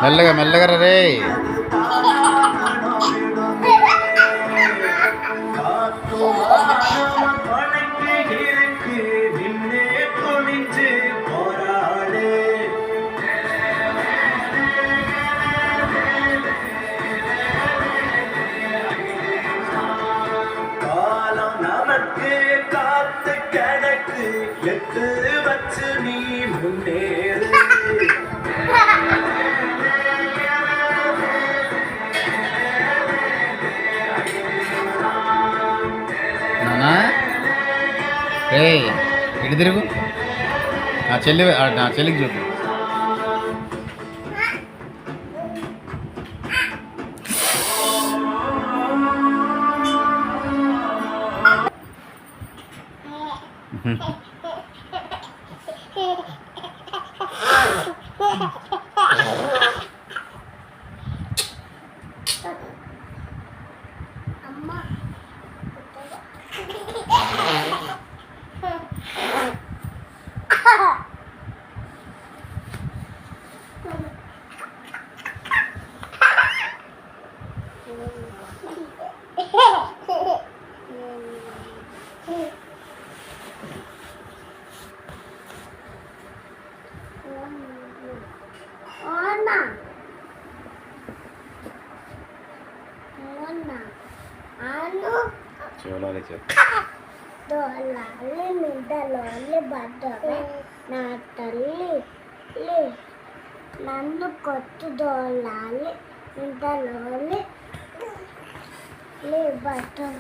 మెల్లగా మెల్లగా రే. எட்டு வச்சு நீ முன்னேறு నానా రే ఇటు తిరుగు. నా చెల్లికి చూపు. దోలాలి నిద్రలోలి బద్దలు నా తల్లి నన్ను కొట్టు దోలాలి నిద్రలోలి బద్దలు.